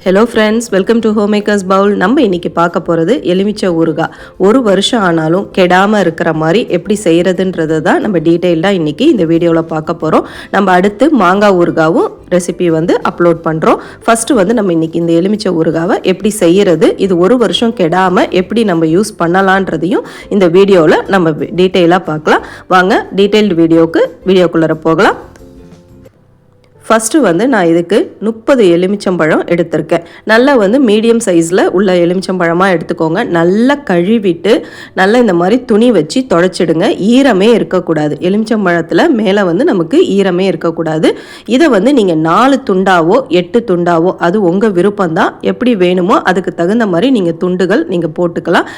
Hello friends, welcome to home makers Pavul. நம்ம இன்றைக்கி பார்க்க போகிறது எலுமிச்சை ஊறுகாய். ஒரு வருஷம் ஆனாலும் கெடாமல் இருக்கிற மாதிரி எப்படி செய்கிறதுன்றது தான் நம்ம டீட்டெயில்டாக இன்றைக்கி இந்த வீடியோவில் பார்க்க போகிறோம். நம்ம அடுத்து மாங்காய் ஊறுகாவும் ரெசிபி அப்லோட் பண்ணுறோம். ஃபஸ்ட்டு நம்ம இன்றைக்கி இந்த எலுமிச்சை ஊறுகாவை எப்படி செய்கிறது, இது ஒரு வருஷம் கெடாமல் எப்படி நம்ம யூஸ் பண்ணலான்றதையும் இந்த வீடியோவில் நம்ம டீட்டெயிலாக பார்க்கலாம். வாங்க டீட்டெயில்டு வீடியோக்குள்ளே போகலாம். ஃபஸ்ட்டு நான் இதுக்கு 30 எலுமிச்சம்பழம் எடுத்திருக்கேன். நல்லா மீடியம் சைஸில் உள்ள எலுமிச்சம்பழமாக எடுத்துக்கோங்க. நல்லா கழுவிட்டு நல்லா இந்த மாதிரி துணி வச்சு தொடச்சிடுங்க. ஈரமே இருக்கக்கூடாது. எலுமிச்சம்பழத்தில் மேலே நமக்கு ஈரமே இருக்கக்கூடாது. இதை நீங்கள் 4 துண்டாவோ 8 துண்டாவோ அது உங்கள் விருப்பம்தான். எப்படி வேணுமோ அதுக்கு தகுந்த மாதிரி நீங்கள் துண்டுகள் நீங்கள் போட்டுக்கலாம்.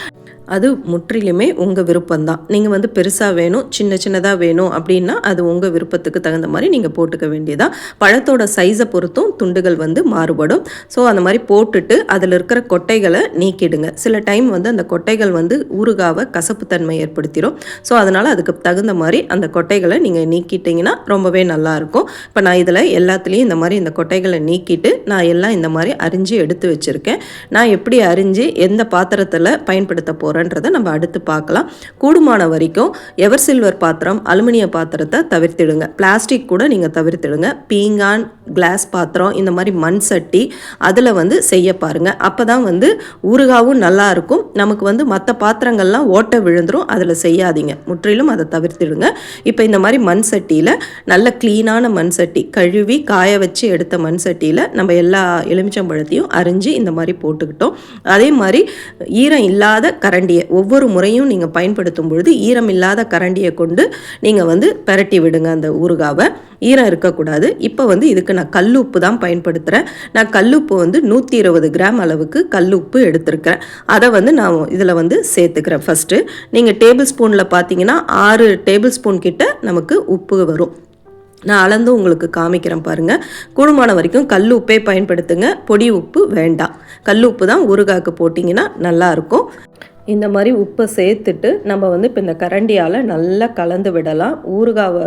அது முற்றிலுமே உங்கள் விருப்பம்தான். நீங்கள் பெருசாக வேணும், சின்னதாக வேணும் அப்படின்னா அது உங்கள் விருப்பத்துக்கு தகுந்த மாதிரி நீங்கள் போட்டுக்க வேண்டியதான். பழத்தோட சைஸை பொறுத்தும் துண்டுகள் மாறுபடும். ஸோ அந்த மாதிரி போட்டுட்டு அதில் இருக்கிற கொட்டைகளை நீக்கிடுங்க. சில டைம் அந்த கொட்டைகள் ஊறுகாவை கசப்புத்தன்மை ஏற்படுத்திடும். ஸோ அதனால் அதுக்கு தகுந்த மாதிரி அந்த கொட்டைகளை நீங்கள் நீக்கிட்டிங்கன்னா ரொம்பவே நல்லாயிருக்கும். இப்போ நான் இதில் எல்லாத்துலேயும் இந்த மாதிரி இந்த கொட்டைகளை நீக்கிட்டு நான் எல்லாம் இந்த மாதிரி அரிஞ்சு எடுத்து வச்சுருக்கேன். நான் எப்படி அரிஞ்சு எந்த பாத்திரத்தில் பயன்படுத்த போகிறேன் நம்ம அடுத்து பார்க்கலாம். கூடுமான வரைக்கும் எவர் சில்வர் பாத்திரம், அலுமினிய பாத்திரத்தை தவிர்த்திடுங்க. பிளாஸ்டிக் கூட நீங்கள் தவிர்த்திடுங்க. பீங்கான், கிளாஸ் பாத்திரம், இந்த மாதிரி மண் சட்டி அதில் செய்ய பாருங்க. அப்போ தான் ஊறுகாவும் நல்லா இருக்கும். நமக்கு மற்ற பாத்திரங்கள்லாம் ஓட்டை விழுந்துரும். அதில் செய்யாதீங்க, முற்றிலும் அதை தவிர்த்திடுங்க. இப்போ இந்த மாதிரி மண் சட்டியில் நல்ல க்ளீனான மண் சட்டி, கழுவி காய வச்சு எடுத்த மண் சட்டியில் நம்ம எல்லா எலுமிச்சம்பழத்தையும் அரிஞ்சு இந்த மாதிரி போட்டுக்கிட்டோம். அதே மாதிரி ஈரம் இல்லாத கரண்டியை ஒவ்வொரு முறையும் நீங்கள் பயன்படுத்தும் பொழுது ஈரம் இல்லாத கரண்டியை கொண்டு நீங்கள் பெரட்டி விடுங்க அந்த ஊறுகாவை. ஈரம் இருக்கக்கூடாது. இப்போ இதுக்கு நான் கல்லுப்பு தான் பயன்படுத்துகிறேன். நான் கல்லுப்பு 120 கிராம் அளவுக்கு கல்லுப்பு எடுத்திருக்கிறேன். அதை நான் இதில் சேர்த்துக்கிறேன். ஃபஸ்ட்டு நீங்கள் டேபிள் ஸ்பூனில் பார்த்தீங்கன்னா 6 டேபிள் ஸ்பூன் கிட்ட நமக்கு உப்பு வரும். நான் அளந்து உங்களுக்கு காமிக்கிறேன் பாருங்கள். கூடுமான வரைக்கும் கல் உப்பே பயன்படுத்துங்க. பொடி உப்பு வேண்டாம். கல் உப்பு தான் ஊறுகாய்க்கு போட்டிங்கன்னா நல்லாயிருக்கும். இந்த மாதிரி உப்பை சேர்த்துட்டு நம்ம இப்போ இந்த கரண்டியால் நல்லா கலந்து விடலாம். ஊறுகாவை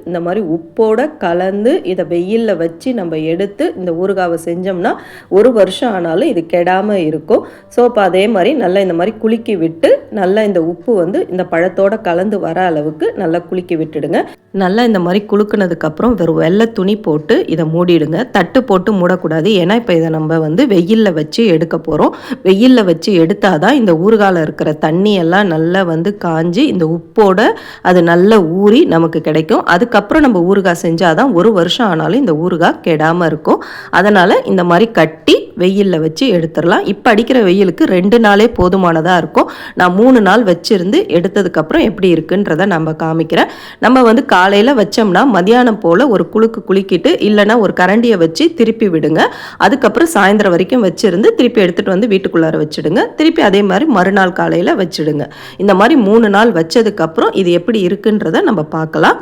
இந்த மாதிரி உப்போட கலந்து இதை வெயிலில் வச்சு நம்ம எடுத்து இந்த ஊறுகாவை செஞ்சோம்னா ஒரு வருஷம் ஆனாலும் இது கெடாமல் இருக்கும். ஸோ இப்போ அதே மாதிரி நல்லா இந்த மாதிரி குலுக்கி விட்டு நல்லா இந்த உப்பு இந்த பழத்தோட கலந்து வர அளவுக்கு நல்லா குலுக்கி விட்டுடுங்க. நல்லா இந்த மாதிரி குலுக்குனதுக்கப்புறம் வெறும் வெள்ளை துணி போட்டு இதை மூடிடுங்க. தட்டு போட்டு மூடக்கூடாது. ஏன்னா இப்போ இதை நம்ம வெயிலில் வச்சு எடுக்க போகிறோம். வெயிலில் வச்சு எடுத்தால் தான் இந்த ஊறுகாயில் இருக்கிற தண்ணியெல்லாம் நல்லா காஞ்சி இந்த உப்போட அது நல்லா ஊறி நமக்கு கிடைக்கும். அதுக்கப்புறம் நம்ம ஊறுகாய் செஞ்சால் தான் ஒரு வருஷம் ஆனாலும் இந்த ஊறுகாய் கெடாமல் இருக்கும். அதனால் இந்த மாதிரி கட்டி வெயிலில் வச்சு எடுத்துடலாம். இப்போ அடிக்கிற வெயிலுக்கு 2 நாளே போதுமானதாக இருக்கும். நான் 3 நாள் வச்சுருந்து எடுத்ததுக்கப்புறம் எப்படி இருக்குன்றதை நம்ம காமிக்கிறேன். நம்ம காலையில் வச்சோம்னா மதியானம் போல் ஒரு குலுக்கிட்டு இல்லைன்னா ஒரு கரண்டியை வச்சு திருப்பி விடுங்க. அதுக்கப்புறம் சாயந்தரம் வரைக்கும் வச்சுருந்து திருப்பி எடுத்துகிட்டு வீட்டுக்குள்ளார வச்சுடுங்க. திருப்பி அதே மாதிரி மறுநாள் காலையில் வச்சுடுங்க. இந்த மாதிரி 3 நாள் வச்சதுக்கப்புறம் இது எப்படி இருக்குன்றதை நம்ம பார்க்கலாம்.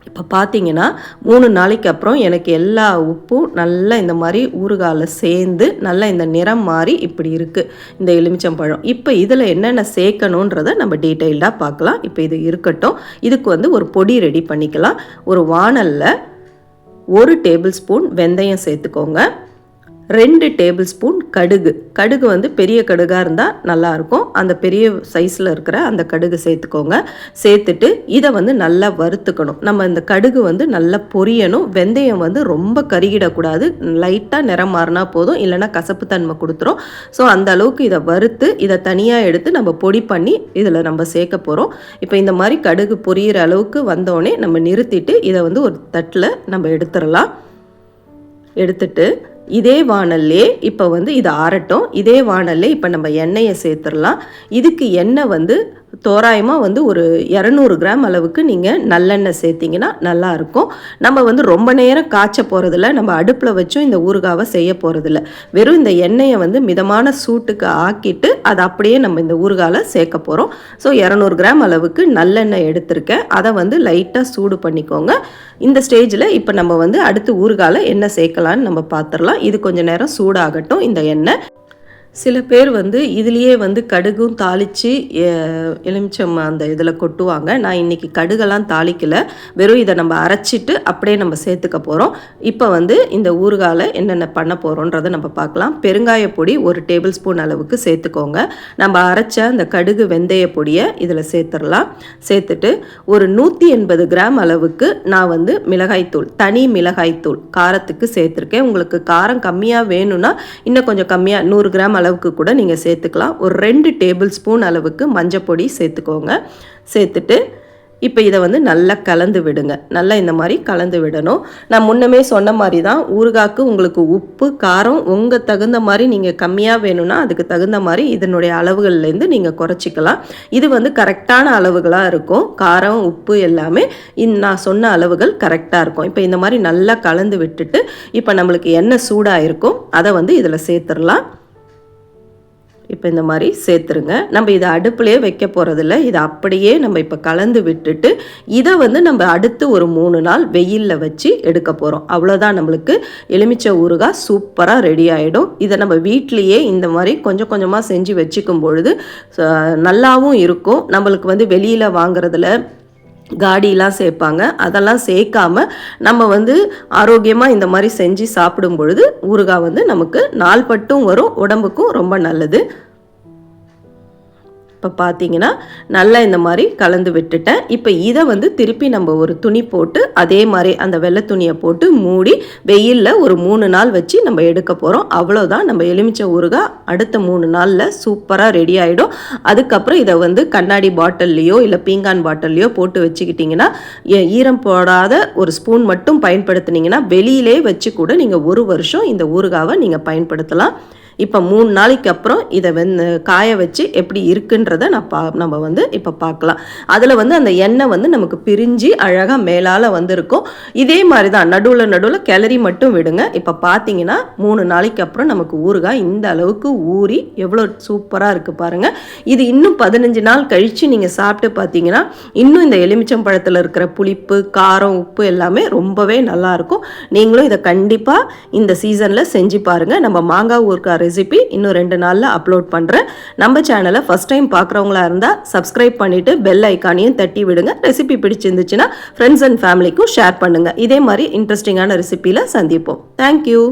இப்போ பார்த்தீங்கன்னா 3 நாளைக்கு அப்புறம் எனக்கு எல்லா உப்பும் நல்லா இந்த மாதிரி ஊறுகாயில் சேர்ந்து நல்லா இந்த நிறம் மாறி இப்படி இருக்குது இந்த எலுமிச்சம்பழம். இப்போ இதில் என்னென்ன சேர்க்கணுன்றதை நம்ம டீட்டெயில்டாக பார்க்கலாம். இப்போ இது இருக்கட்டும். இதுக்கு ஒரு பொடி ரெடி பண்ணிக்கலாம். ஒரு வாணலில் 1 டேபிள் ஸ்பூன் வெந்தயம் சேர்த்துக்கோங்க. 2 டேபிள் ஸ்பூன் கடுகு பெரிய கடுகாக இருந்தால் நல்லாயிருக்கும். அந்த பெரிய சைஸில் இருக்கிற அந்த கடுகு சேர்த்துக்கோங்க. சேர்த்துட்டு இதை நல்லா வறுத்துக்கணும். நம்ம இந்த கடுகு நல்லா பொரியணும். வெந்தயம் ரொம்ப கருகிடக்கூடாது. லைட்டாக நிறம் மாறினா போதும், இல்லைனா கசப்பு தன்மை கொடுத்துரும். ஸோ அந்த அளவுக்கு இதை வறுத்து இதை தனியாக எடுத்து நம்ம பொடி பண்ணி இதில் நம்ம சேர்க்க போகிறோம். இப்போ இந்த மாதிரி கடுகு பொரியிற அளவுக்கு வந்தோடனே நம்ம நிறுத்திட்டு இதை ஒரு தட்டில் நம்ம எடுத்துடலாம். எடுத்துட்டு இதே வாணல்லே இப்போ இது ஆறட்டும். இதே வாணல்லே இப்போ நம்ம எண்ணெயை சேர்த்துடலாம். இதுக்கு எண்ணெய் தோராயமாக ஒரு 200 கிராம் அளவுக்கு நீங்கள் நல்லெண்ணெய் சேர்த்திங்கன்னா நல்லாயிருக்கும். நம்ம ரொம்ப நேரம் காய்ச்ச போகிறதில்ல. நம்ம அடுப்பில் வச்சும் இந்த ஊறுகாவை செய்ய போகிறதில்ல. வெறும் இந்த எண்ணெயை மிதமான சூட்டுக்கு ஆக்கிட்டு அதை அப்படியே நம்ம இந்த ஊறுகாயில் சேர்க்க போகிறோம். ஸோ 200 கிராம் அளவுக்கு நல்லெண்ணெய் எடுத்திருக்கேன். அதை லைட்டாக சூடு பண்ணிக்கோங்க. இந்த ஸ்டேஜில் இப்போ நம்ம அடுத்து ஊறுகாயில் என்ன சேர்க்கலான்னு நம்ம பார்த்துடலாம். இது கொஞ்சம் நேரம் சூடாகட்டும் இந்த எண்ணெய். சில பேர் வந்து இதுலேயே வந்து கடுகும் தாளித்து எலுமிச்சம் அந்த இதில் கொட்டுவாங்க. நான் இன்றைக்கி கடுகெல்லாம் தாளிக்கல, வெறும் இதை நம்ம அரைச்சிட்டு அப்படியே நம்ம சேர்த்துக்க போகிறோம். இப்போ வந்து இந்த ஊறுகாயில் என்னென்ன பண்ண போகிறோன்றதை நம்ம பார்க்கலாம். பெருங்காய பொடி 1 டேபிள் ஸ்பூன் அளவுக்கு சேர்த்துக்கோங்க. நம்ம அரைச்ச அந்த கடுகு வெந்தய பொடியை இதில் சேர்த்துடலாம். சேர்த்துட்டு ஒரு 180 கிராம் அளவுக்கு நான் வந்து மிளகாய்த்தூள், தனி மிளகாய்த்தூள் காரத்துக்கு சேர்த்துருக்கேன். உங்களுக்கு காரம் கம்மியாக வேணும்னா இன்னும் கொஞ்சம் கம்மியாக 100 கிராம் அளவுக்கு கூட நீங்கள் சேர்த்துக்கலாம். ஒரு 2 டேபிள் ஸ்பூன் அளவுக்கு மஞ்சள் பொடி சேர்த்துக்கோங்க. சேர்த்துட்டு இப்போ இதை வந்து நல்லா கலந்து விடுங்க. நல்லா இந்த மாதிரி கலந்து விடணும். நான் முன்னமே சொன்ன மாதிரி தான், ஊறுகாய்க்கு உங்களுக்கு உப்பு காரம் உங்கள் தகுந்த மாதிரி நீங்கள் கம்மியாக வேணும்னா அதுக்கு தகுந்த மாதிரி இதனுடைய அளவுகள்லேருந்து நீங்கள் குறைச்சிக்கலாம். இது வந்து கரெக்டான அளவுகளாக இருக்கும். காரம் உப்பு எல்லாமே நான் சொன்ன அளவுகள் கரெக்டாக இருக்கும். இப்போ இந்த மாதிரி நல்லா கலந்து விட்டுட்டு இப்போ நம்மளுக்கு எண்ணெய் சூடாக இருக்கும் அதை வந்து இதில் சேர்த்துடலாம். இப்போ இந்த மாதிரி சேர்த்துருங்க. நம்ம இதை அடுப்புலேயே வைக்க போகிறதில்ல, இதை அப்படியே நம்ம இப்போ கலந்து விட்டுட்டு இதை வந்து நம்ம அடுத்து ஒரு 3 நாள் வெயிலில் வச்சு எடுக்க போகிறோம். அவ்வளோதான், நம்மளுக்கு எலுமிச்சை ஊறுகாய் சூப்பராக ரெடி ஆகிடும். இதை நம்ம வீட்லேயே இந்த மாதிரி கொஞ்சம் கொஞ்சமாக செஞ்சு வச்சுக்கும் பொழுது நல்லாவும் இருக்கும். நம்மளுக்கு வந்து வெளியில் வாங்குறதுல காடிலாம் சேர்ப்பாங்க, அதெல்லாம் சேர்க்காம நம்ம வந்து ஆரோக்கியமாக இந்த மாதிரி செஞ்சு சாப்பிடும் பொழுது ஊறுகாய் வந்து நமக்கு நாள்பட்டும் வரும், உடம்புக்கும் ரொம்ப நல்லது. இப்போ பார்த்தீங்கன்னா நல்லா இந்த மாதிரி கலந்து விட்டுட்டேன். இப்போ இதை வந்து திருப்பி நம்ம ஒரு துணி போட்டு அதே மாதிரி அந்த வெள்ளை துணியை போட்டு மூடி வெயிலில் ஒரு 3 நாள் வச்சு நம்ம எடுக்க போகிறோம். அவ்வளோதான், நம்ம எலுமிச்சை ஊறுகாய் அடுத்த 3 நாளில் சூப்பராக ரெடி ஆகிடும். அதுக்கப்புறம் இதை வந்து கண்ணாடி பாட்டில்லையோ இல்லை பீங்கான் பாட்டில்லையோ போட்டு வச்சுக்கிட்டிங்கன்னா, ஈரம் போடாத ஒரு ஸ்பூன் மட்டும் பயன்படுத்தினீங்கன்னா வெளியிலே வச்சு கூட நீங்கள் 1 வருஷம் இந்த ஊறுகாவை நீங்கள் பயன்படுத்தலாம். இப்போ 3 நாளைக்கு அப்புறம் இதை வந்து காய வச்சு எப்படி இருக்குன்றதை நம்ம வந்து இப்போ பார்க்கலாம். அதில் வந்து அந்த எண்ணெய் வந்து நமக்கு பிரிஞ்சு அழகாக மேலால் வந்திருக்கும். இதே மாதிரி தான் நடுவில் கிளறி மட்டும் விடுங்க. இப்போ பார்த்தீங்கன்னா 3 நாளைக்கு அப்புறம் நமக்கு ஊறுகாய் இந்த அளவுக்கு ஊறி எவ்வளோ சூப்பராக இருக்குது பாருங்கள். இது இன்னும் 15 நாள் கழித்து நீங்கள் சாப்பிட்டு பார்த்தீங்கன்னா இன்னும் இந்த எலுமிச்சம் பழத்தில் இருக்கிற புளிப்பு காரம் உப்பு எல்லாமே ரொம்பவே நல்லாயிருக்கும். நீங்களும் இதை கண்டிப்பாக இந்த சீசனில் செஞ்சு பாருங்கள். நம்ம மாங்காய் ஊறுகாய் ரெசிபி இன்னும் 2 நாளில் அப்லோட் பண்ணுறேன். நம்ம சேனலை ஃபஸ்ட் டைம் பார்க்குறவங்களா இருந்தால் சப்ஸ்கிரைப் பண்ணிவிட்டு பெல் ஐக்கானையும் தட்டி விடுங்க. ரெசிபி பிடிச்சிருந்துச்சுன்னா ஃப்ரெண்ட்ஸ் அண்ட் ஃபேமிலிக்கும் ஷேர் பண்ணுங்கள். இதே மாதிரி இன்ட்ரெஸ்டிங்கான ரெசிபியில் சந்திப்போம். தேங்க்யூ.